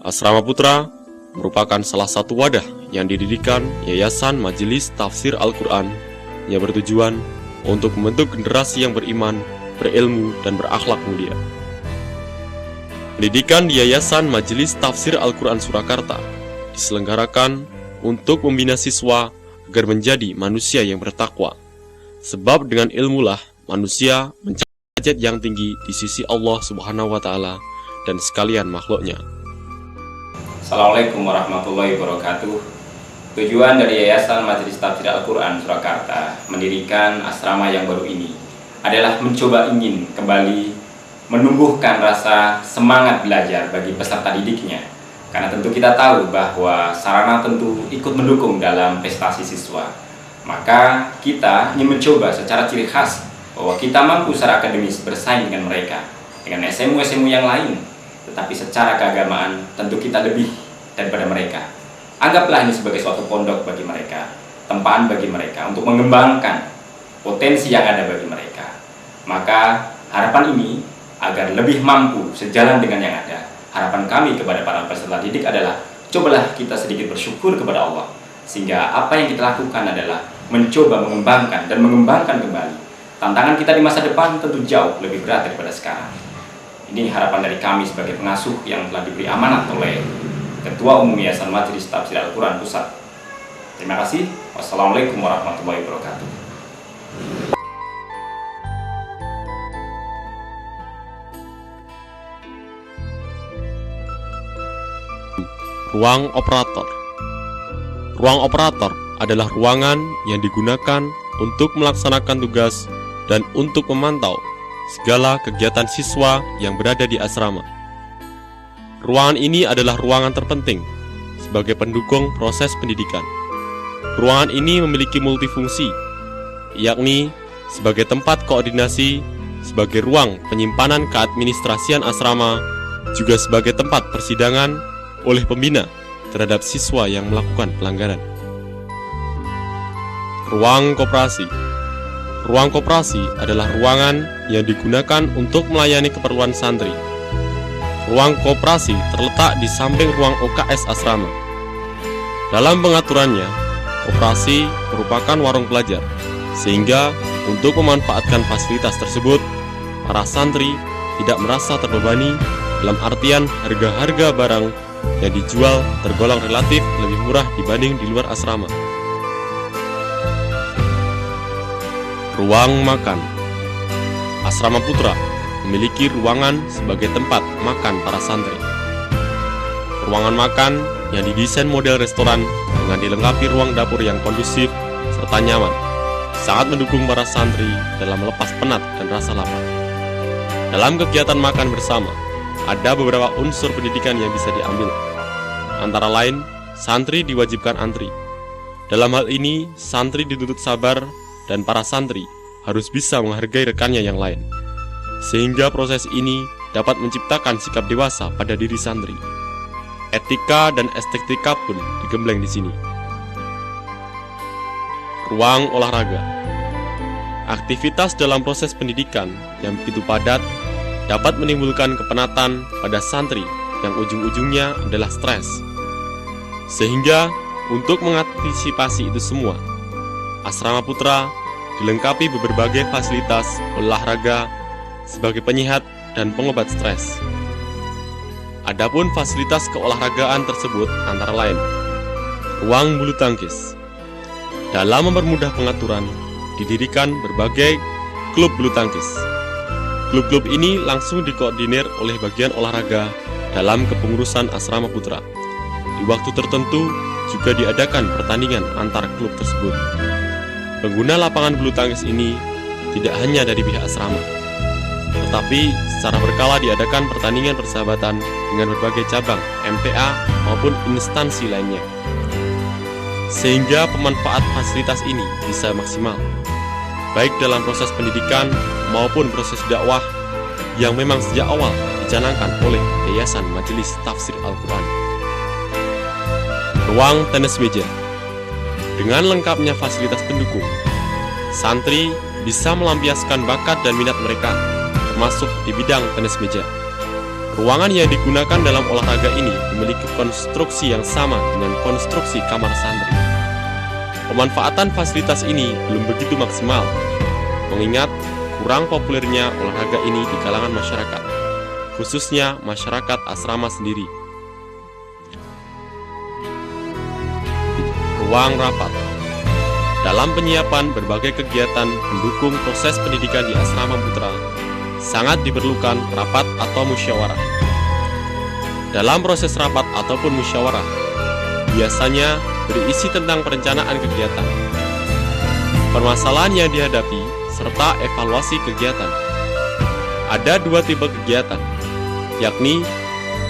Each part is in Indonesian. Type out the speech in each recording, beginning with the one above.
Asrama Putra merupakan salah satu wadah yang didirikan Yayasan Majelis Tafsir Al-Quran yang bertujuan untuk membentuk generasi yang beriman, berilmu, dan berakhlak mulia. Pendidikan di Yayasan Majelis Tafsir Al-Quran Surakarta diselenggarakan untuk membina siswa agar menjadi manusia yang bertakwa. Sebab dengan ilmulah manusia mencapai derajat yang tinggi di sisi Allah Subhanahu wa Ta'ala dan sekalian makhluknya. Assalamualaikum warahmatullahi wabarakatuh. Tujuan dari Yayasan Majelis Tafsir Al-Quran Surakarta mendirikan asrama yang baru ini adalah mencoba ingin kembali menumbuhkan rasa semangat belajar bagi peserta didiknya. Karena tentu kita tahu bahwa sarana tentu ikut mendukung dalam prestasi siswa. Maka kita ingin mencoba secara ciri khas bahwa kita mampu secara akademis bersaing dengan mereka, dengan SMU-SMU yang lain. Tetapi secara keagamaan tentu kita lebih daripada mereka. Anggaplah ini sebagai suatu pondok bagi mereka, tempaan bagi mereka untuk mengembangkan potensi yang ada bagi mereka. Maka harapan ini agar lebih mampu sejalan dengan yang ada. Harapan kami kepada para peserta didik adalah cobalah kita sedikit bersyukur kepada Allah, sehingga apa yang kita lakukan adalah mencoba mengembangkan dan mengembangkan kembali. Tantangan kita di masa depan tentu jauh lebih berat daripada sekarang. Ini harapan dari kami sebagai pengasuh yang telah diberi amanat oleh Ketua Umum Yayasan Majelis Tafsir Al-Quran Pusat. Terima kasih. Wassalamualaikum warahmatullahi wabarakatuh. Ruang operator. Ruang operator adalah ruangan yang digunakan untuk melaksanakan tugas dan untuk memantau segala kegiatan siswa yang berada di asrama. Ruangan ini adalah ruangan terpenting sebagai pendukung proses pendidikan. Ruangan ini memiliki multifungsi, yakni sebagai tempat koordinasi, sebagai ruang penyimpanan keadministrasian asrama, juga sebagai tempat persidangan oleh pembina terhadap siswa yang melakukan pelanggaran. Ruang koperasi. Ruang koperasi adalah ruangan yang digunakan untuk melayani keperluan santri. Ruang koperasi terletak di samping ruang OKS asrama. Dalam pengaturannya, koperasi merupakan warung pelajar, sehingga untuk memanfaatkan fasilitas tersebut, para santri tidak merasa terbebani dalam artian harga-harga barang yang dijual tergolong relatif lebih murah dibanding di luar asrama. Ruang makan. Asrama Putra memiliki ruangan sebagai tempat makan para santri. Ruangan makan yang didesain model restoran dengan dilengkapi ruang dapur yang kondusif serta nyaman, sangat mendukung para santri dalam melepas penat dan rasa lapar. Dalam kegiatan makan bersama, ada beberapa unsur pendidikan yang bisa diambil. Antara lain, santri diwajibkan antri. Dalam hal ini, santri dituntut sabar dan para santri harus bisa menghargai rekannya yang lain, sehingga proses ini dapat menciptakan sikap dewasa pada diri santri. Etika dan estetika pun digembleng di sini. Ruang olahraga. Aktivitas dalam proses pendidikan yang begitu padat dapat menimbulkan kepenatan pada santri yang ujung-ujungnya adalah stres. Sehingga untuk mengantisipasi itu semua, Asrama Putra dilengkapi berbagai fasilitas olahraga sebagai penyehat dan pengobat stres. Adapun fasilitas keolahragaan tersebut antara lain ruang bulu tangkis. Dalam mempermudah pengaturan, didirikan berbagai klub bulu tangkis. Klub-klub ini langsung dikoordinir oleh bagian olahraga dalam kepengurusan Asrama Putra. Di waktu tertentu juga diadakan pertandingan antar klub tersebut. Pengguna lapangan bulu tangkis ini tidak hanya dari pihak asrama, tetapi secara berkala diadakan pertandingan persahabatan dengan berbagai cabang, MTA maupun instansi lainnya. Sehingga pemanfaat fasilitas ini bisa maksimal, baik dalam proses pendidikan maupun proses dakwah yang memang sejak awal dicanangkan oleh Yayasan Majelis Tafsir Al-Quran. Ruang tenis meja. Dengan lengkapnya fasilitas pendukung, santri bisa melampiaskan bakat dan minat mereka, termasuk di bidang tenis meja. Ruangan yang digunakan dalam olahraga ini memiliki konstruksi yang sama dengan konstruksi kamar santri. Pemanfaatan fasilitas ini belum begitu maksimal, mengingat kurang populernya olahraga ini di kalangan masyarakat, khususnya masyarakat asrama sendiri. Ruang rapat. Dalam penyiapan berbagai kegiatan pendukung proses pendidikan di Asrama Putra, sangat diperlukan rapat atau musyawarah. Dalam proses rapat ataupun musyawarah, biasanya berisi tentang perencanaan kegiatan, permasalahan yang dihadapi, serta evaluasi kegiatan. Ada dua tipe kegiatan, yakni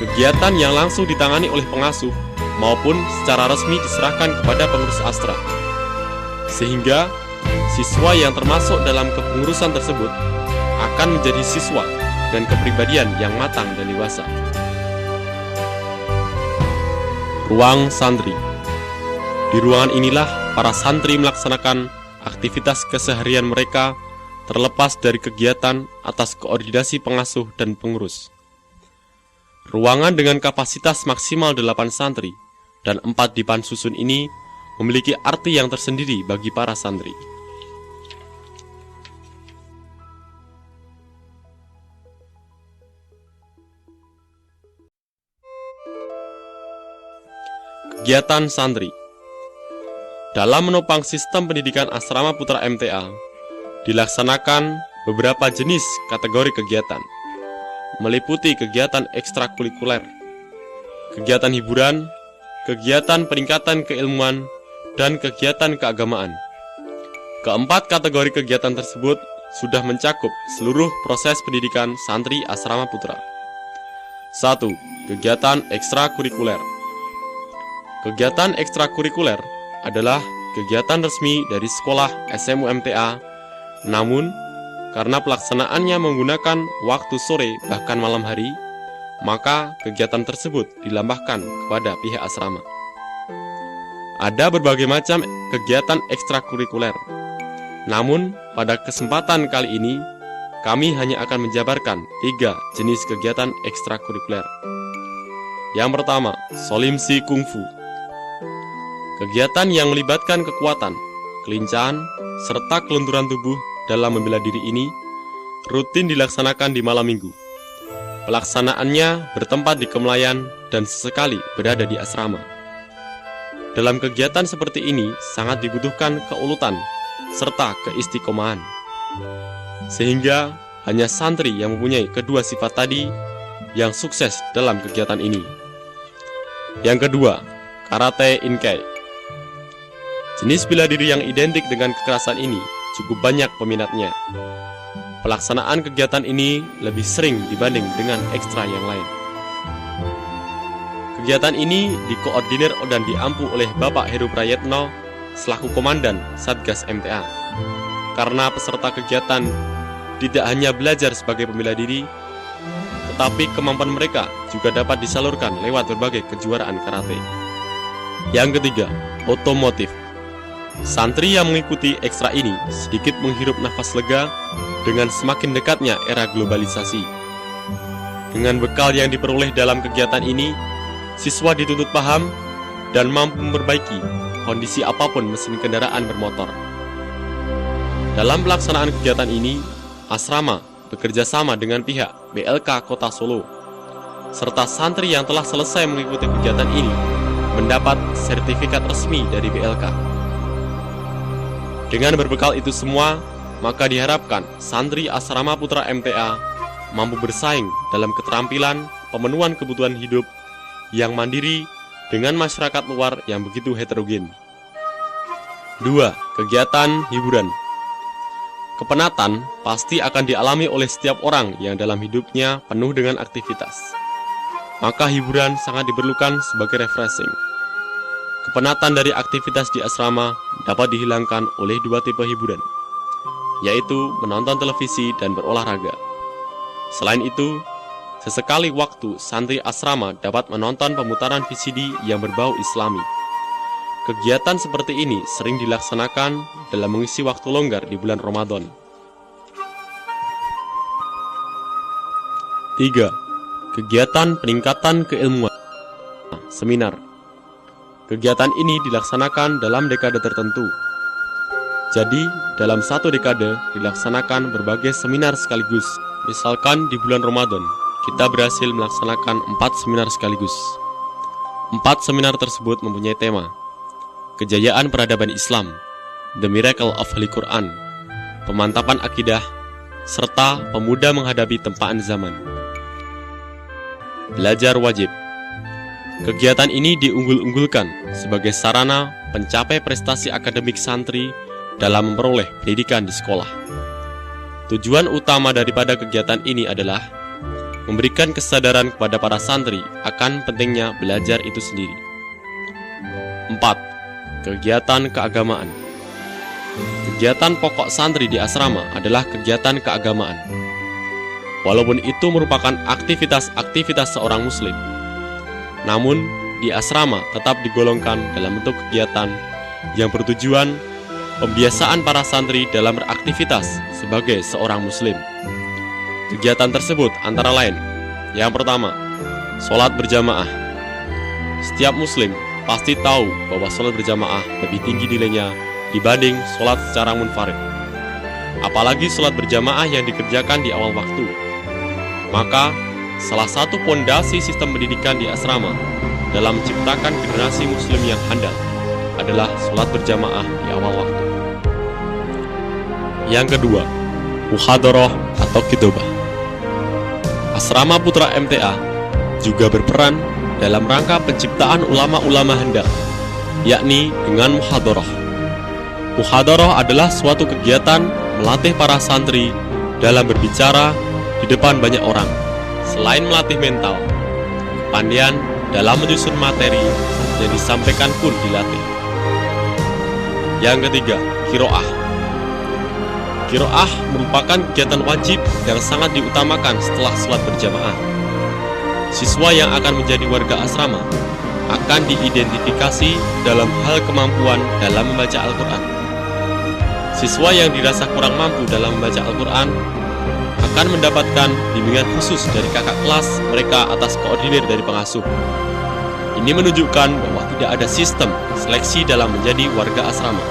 kegiatan yang langsung ditangani oleh pengasuh maupun secara resmi diserahkan kepada pengurus astra, sehingga siswa yang termasuk dalam kepengurusan tersebut akan menjadi siswa dan kepribadian yang matang dan dewasa. Ruang santri. Di ruangan inilah para santri melaksanakan aktivitas keseharian mereka terlepas dari kegiatan atas koordinasi pengasuh dan pengurus. Ruangan dengan kapasitas maksimal 8 santri dan 4 dipan susun ini memiliki arti yang tersendiri bagi para santri. Kegiatan santri. Dalam menopang sistem pendidikan Asrama Putra MTA, dilaksanakan beberapa jenis kategori kegiatan, meliputi kegiatan ekstrakurikuler, kegiatan hiburan, kegiatan peningkatan keilmuan, dan kegiatan keagamaan. Keempat kategori kegiatan tersebut sudah mencakup seluruh proses pendidikan santri Asrama Putra. 1. Kegiatan ekstrakurikuler. Kegiatan ekstrakurikuler adalah kegiatan resmi dari sekolah SMU MTA, namun karena pelaksanaannya menggunakan waktu sore bahkan malam hari, maka kegiatan tersebut dilambahkan kepada pihak asrama. Ada berbagai macam kegiatan ekstrakurikuler, namun pada kesempatan kali ini kami hanya akan menjabarkan 3 jenis kegiatan ekstrakurikuler. Yang pertama, Solimsi Kungfu. Kegiatan yang melibatkan kekuatan, kelincahan, serta kelenturan tubuh dalam membela diri ini rutin dilaksanakan di malam minggu. Pelaksanaannya bertempat di Kemelayan dan sesekali berada di asrama. Dalam kegiatan seperti ini sangat dibutuhkan keuletan serta keistiqomahan, sehingga hanya santri yang mempunyai kedua sifat tadi yang sukses dalam kegiatan ini. Yang kedua, Karate Inkai. Jenis bela diri yang identik dengan kekerasan ini cukup banyak peminatnya. Pelaksanaan kegiatan ini lebih sering dibanding dengan ekstra yang lain. Kegiatan ini dikoordinir dan diampu oleh Bapak Heru Prayetno selaku Komandan Satgas MTA. Karena peserta kegiatan tidak hanya belajar sebagai pembela diri, tetapi kemampuan mereka juga dapat disalurkan lewat berbagai kejuaraan karate. Yang ketiga, otomotif. Santri yang mengikuti ekstra ini sedikit menghirup nafas lega dengan semakin dekatnya era globalisasi. Dengan bekal yang diperoleh dalam kegiatan ini, siswa dituntut paham dan mampu memperbaiki kondisi apapun mesin kendaraan bermotor. Dalam pelaksanaan kegiatan ini, asrama bekerja sama dengan pihak BLK Kota Solo, serta santri yang telah selesai mengikuti kegiatan ini mendapat sertifikat resmi dari BLK. Dengan berbekal itu semua, maka diharapkan santri Asrama Putra MTA mampu bersaing dalam keterampilan pemenuhan kebutuhan hidup yang mandiri dengan masyarakat luar yang begitu heterogen. 2. Kegiatan hiburan. Kepenatan pasti akan dialami oleh setiap orang yang dalam hidupnya penuh dengan aktivitas. Maka hiburan sangat diperlukan sebagai refreshing. Kepenatan dari aktivitas di asrama dapat dihilangkan oleh 2 tipe hiburan, yaitu menonton televisi dan berolahraga. Selain itu, sesekali waktu santri asrama dapat menonton pemutaran VCD yang berbau Islami. Kegiatan seperti ini sering dilaksanakan dalam mengisi waktu longgar di bulan Ramadan. 3. kegiatan peningkatan keilmuan, seminar. Kegiatan ini dilaksanakan dalam dekade tertentu. Jadi, dalam satu dekade dilaksanakan berbagai seminar sekaligus. Misalkan di bulan Ramadan, kita berhasil melaksanakan 4 seminar sekaligus. 4 seminar tersebut mempunyai tema Kejayaan Peradaban Islam, The Miracle of Holy Quran, Pemantapan Akidah, serta Pemuda Menghadapi Tempaan Zaman. Belajar wajib. Kegiatan ini diunggul-unggulkan sebagai sarana pencapai prestasi akademik santri dalam memperoleh pendidikan di sekolah. Tujuan utama daripada kegiatan ini adalah memberikan kesadaran kepada para santri akan pentingnya belajar itu sendiri. 4. Kegiatan keagamaan. Kegiatan pokok santri di asrama adalah kegiatan keagamaan. Walaupun itu merupakan aktivitas-aktivitas seorang muslim, namun di asrama tetap digolongkan dalam bentuk kegiatan yang bertujuan pembiasaan para santri dalam beraktivitas sebagai seorang muslim. Kegiatan tersebut antara lain, yang pertama, sholat berjamaah. Setiap muslim pasti tahu bahwa sholat berjamaah lebih tinggi nilainya dibanding sholat secara munfarid. Apalagi sholat berjamaah yang dikerjakan di awal waktu. Maka, salah satu pondasi sistem pendidikan di asrama dalam menciptakan generasi muslim yang handal adalah sholat berjamaah di awal waktu. Yang kedua, muhadharah atau khitbah. Asrama Putra MTA juga berperan dalam rangka penciptaan ulama-ulama handal, yakni dengan muhadharah. Muhadharah adalah suatu kegiatan melatih para santri dalam berbicara di depan banyak orang. Selain melatih mental, kepandaian dalam menyusun materi yang disampaikan pun dilatih. Yang ketiga, qiraah. Qiraah merupakan kegiatan wajib yang sangat diutamakan setelah sholat berjamaah. Siswa yang akan menjadi warga asrama akan diidentifikasi dalam hal kemampuan dalam membaca Al-Quran. Siswa yang dirasa kurang mampu dalam membaca Al-Quran akan mendapatkan bimbingan khusus dari kakak kelas mereka atas koordinir dari pengasuh. Ini menunjukkan bahwa tidak ada sistem seleksi dalam menjadi warga asrama.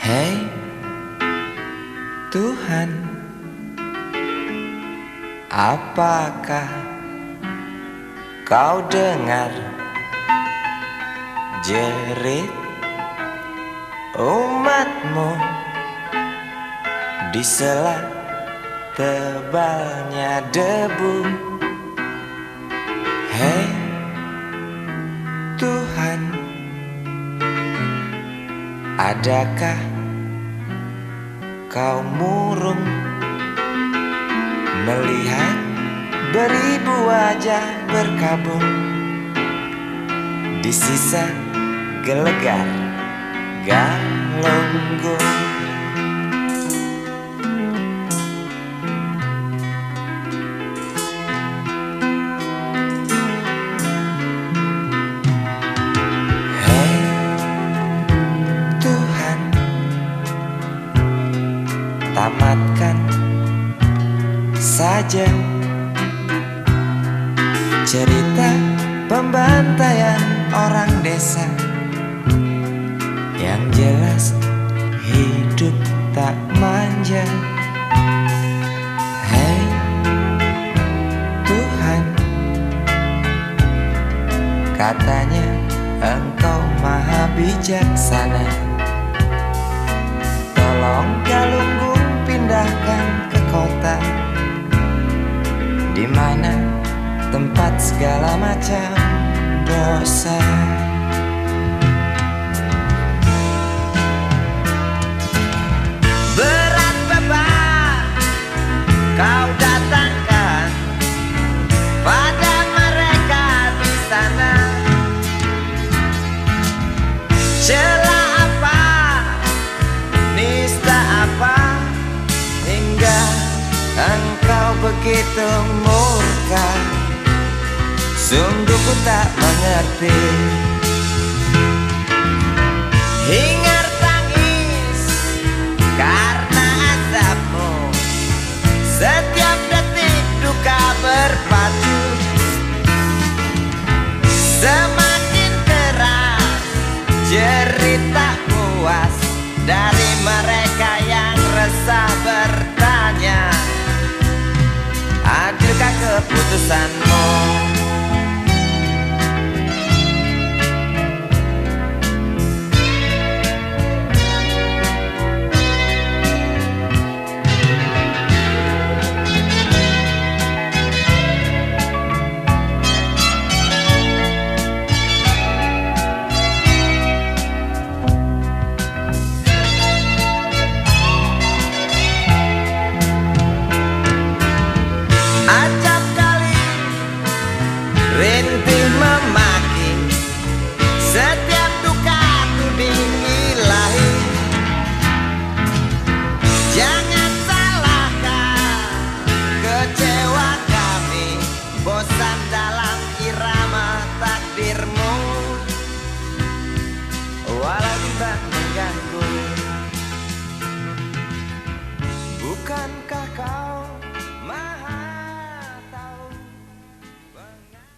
Hei Tuhan, apakah kau dengar jerit umatmu di sela tebalnya debu? Hei Tuhan, adakah kau murung melihat beribu wajah berkabung di sisa gelegar Galunggung? Tamatkan saja cerita pembantaian orang desa. Yang jelas hidup tak manja. Hei Tuhan, katanya Engkau maha bijaksana. Tolong Galunggung pindahkan ke kota, di mana tempat segala macam dosa. begitu murka, sungguh ku tak mengerti. Hingar tangis karena azabmu, setiap detik duka berpacu. Semakin keras cerita puas dari mereka yang resah bertanya, adilkah keputusanmu?